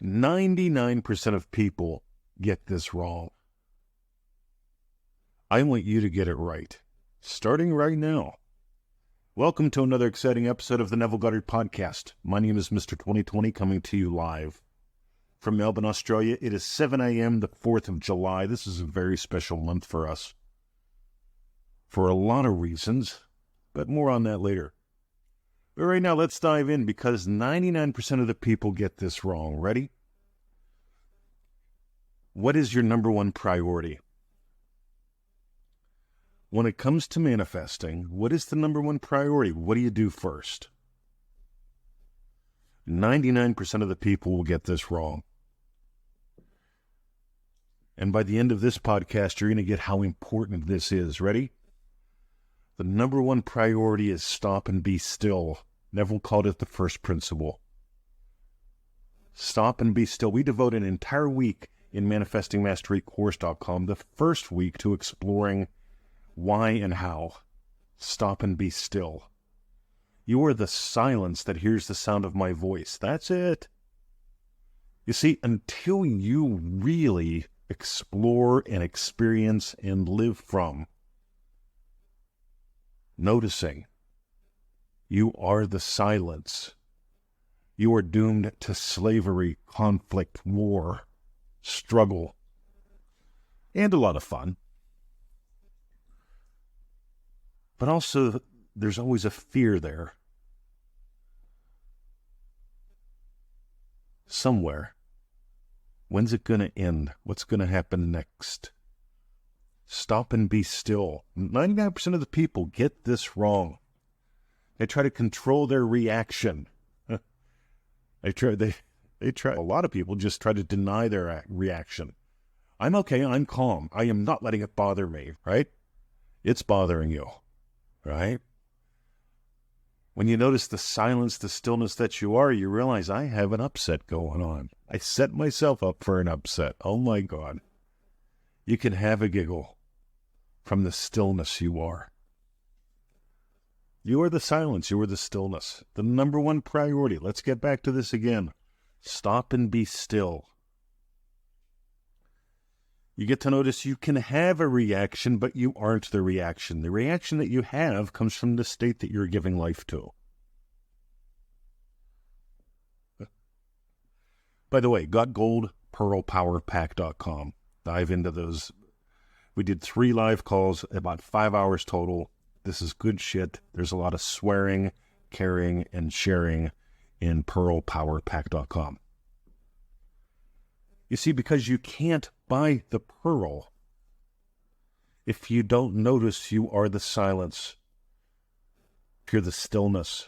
99% of people get this wrong. I want you to get it right, starting right now. Welcome to another exciting episode of the Neville Goddard podcast. My name is Mr. 2020, coming to you live from Melbourne, Australia. It is 7 a.m., the 4th of July. This is a very special month for us, for a lot of reasons, but more on that later. But right now, let's dive in because 99% of the people get this wrong. Ready? What is your number one priority? When it comes to manifesting, what is the number one priority? What do you do first? 99% of the people will get this wrong. And by the end of this podcast, you're going to get how important this is. Ready? The number one priority is stop and be still. Neville called it the first principle. Stop and be still. We devote an entire week in ManifestingMasteryCourse.com, the first week, to exploring why and how. Stop and be still. You are the silence that hears the sound of my voice. That's it. You see, until you really explore and experience and live from noticing, you are the silence. You are doomed to slavery, conflict, war, struggle, and a lot of fun. But also, there's always a fear there. Somewhere. When's it going to end? What's going to happen next? Stop and be still. 99% of the people get this wrong. They try to control their reaction. They try. A lot of people just try to deny their reaction. I'm okay. I'm calm. I am not letting it bother me, right? It's bothering you, right? When you notice the silence, the stillness that you are, you realize I have an upset going on. I set myself up for an upset. Oh my God. You can have a giggle from the stillness you are. You are the silence. You are the stillness. The number one priority. Let's get back to this again. Stop and be still. You get to notice you can have a reaction, but you aren't the reaction. The reaction that you have comes from the state that you're giving life to. By the way, got gold, pearlpowerpack.com. Dive into those. We did 3 live calls, about 5 hours total. This is good shit. There's a lot of swearing, caring, and sharing in pearlpowerpack.com. You see, because you can't buy the pearl if you don't notice you are the silence. If you're the stillness.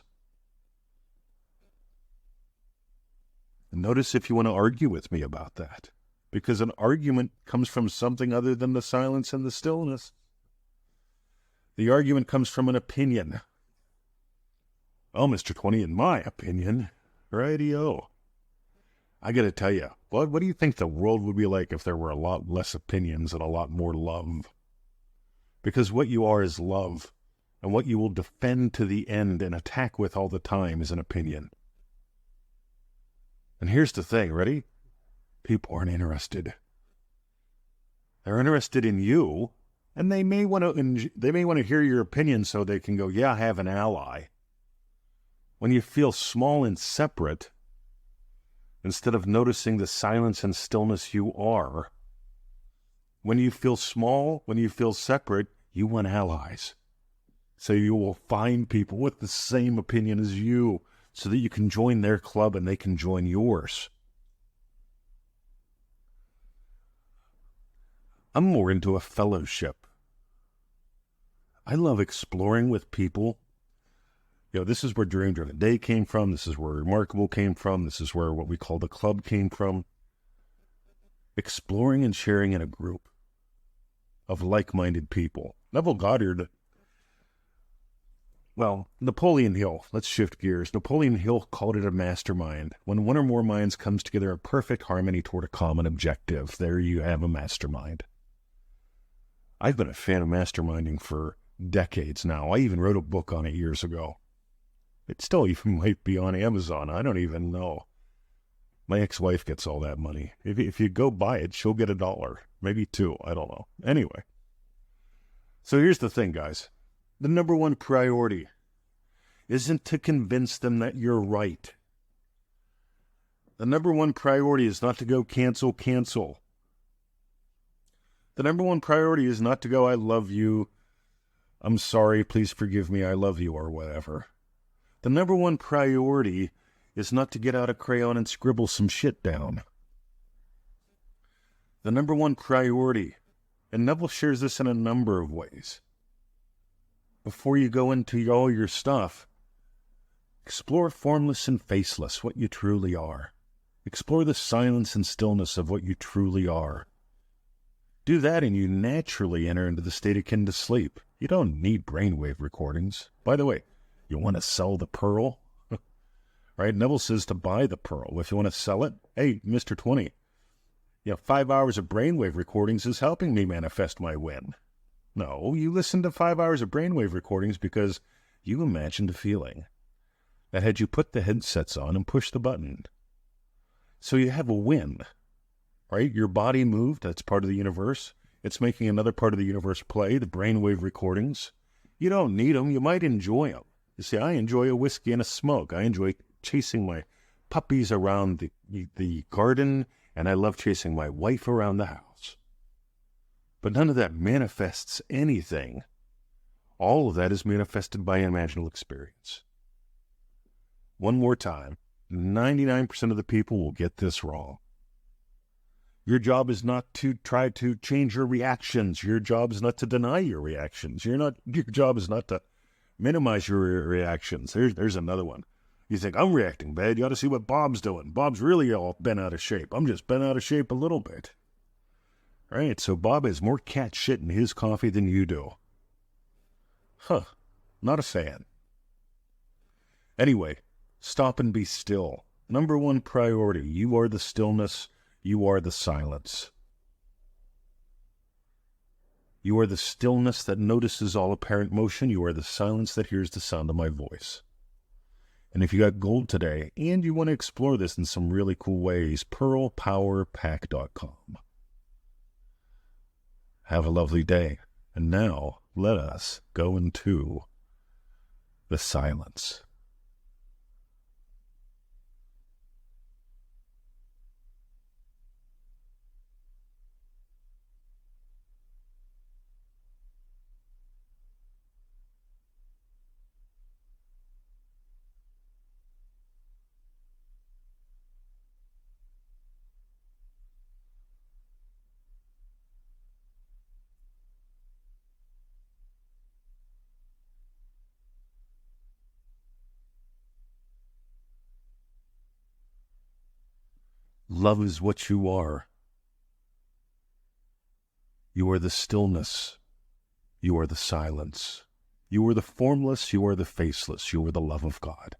And notice if you want to argue with me about that. Because an argument comes from something other than the silence and the stillness. The argument comes from an opinion. Oh, Mr. 20, in my opinion, radio. I got to tell you, what do you think the world would be like if there were a lot less opinions and a lot more love? Because what you are is love, and what you will defend to the end and attack with all the time is an opinion. And here's the thing, ready? People aren't interested. They're interested in you, and they may want to hear your opinion so they can go, yeah, I have an ally. When you feel small and separate, instead of noticing the silence and stillness you are, when you feel small, when you feel separate, you want allies. So you will find people with the same opinion as you so that you can join their club and they can join yours. I'm more into a fellowship. I love exploring with people. You know, this is where Dream Driven Day came from. This is where Remarkable came from. This is where what we call the club came from. Exploring and sharing in a group of like-minded people. Neville Goddard, well, Napoleon Hill, let's shift gears. Napoleon Hill called it a mastermind. When one or more minds comes together in perfect harmony toward a common objective, there you have a mastermind. I've been a fan of masterminding for decades now. I even wrote a book on it years ago. It still even might be on Amazon. I don't even know. My ex-wife gets all that money. If you go buy it, she'll get $1, maybe 2. I don't know. Anyway. So here's the thing, guys. The number one priority isn't to convince them that you're right. The number one priority is not to go cancel. The number one priority is not to go, I love you, I'm sorry, please forgive me, I love you, or whatever. The number one priority is not to get out a crayon and scribble some shit down. The number one priority, and Neville shares this in a number of ways, before you go into all your stuff, explore formless and faceless, what you truly are. Explore the silence and stillness of what you truly are. Do that and you naturally enter into the state akin to sleep. You don't need brainwave recordings. By the way, you want to sell the pearl? Right? Neville says to buy the pearl. If you want to sell it, hey, Mr. 20, 5 hours of brainwave recordings is helping me manifest my win. No, you listen to 5 hours of brainwave recordings because you imagined a feeling that had you put the headsets on and pushed the button. So you have a win, right? Your body moved. That's part of the universe. It's making another part of the universe play, the brainwave recordings. You don't need them. You might enjoy them. You see, I enjoy a whiskey and a smoke. I enjoy chasing my puppies around the garden, and I love chasing my wife around the house. But none of that manifests anything. All of that is manifested by imaginal experience. One more time. 99% of the people will get this wrong. Your job is not to try to change your reactions. Your job is not to deny your reactions. Your job is not to minimize your reactions. There's another one. You think, I'm reacting bad. You ought to see what Bob's doing. Bob's really all bent out of shape. I'm just bent out of shape a little bit. Right? So Bob has more cat shit in his coffee than you do. Not a fan. Anyway. Stop and be still. Number one priority. You are the stillness. You are the silence. You are the stillness that notices all apparent motion. You are the silence that hears the sound of my voice. And if you got gold today and you want to explore this in some really cool ways, pearlpowerpack.com. Have a lovely day. And now let us go into the silence. Love is what you are. You are the stillness. You are the silence. You are the formless. You are the faceless. You are the love of God.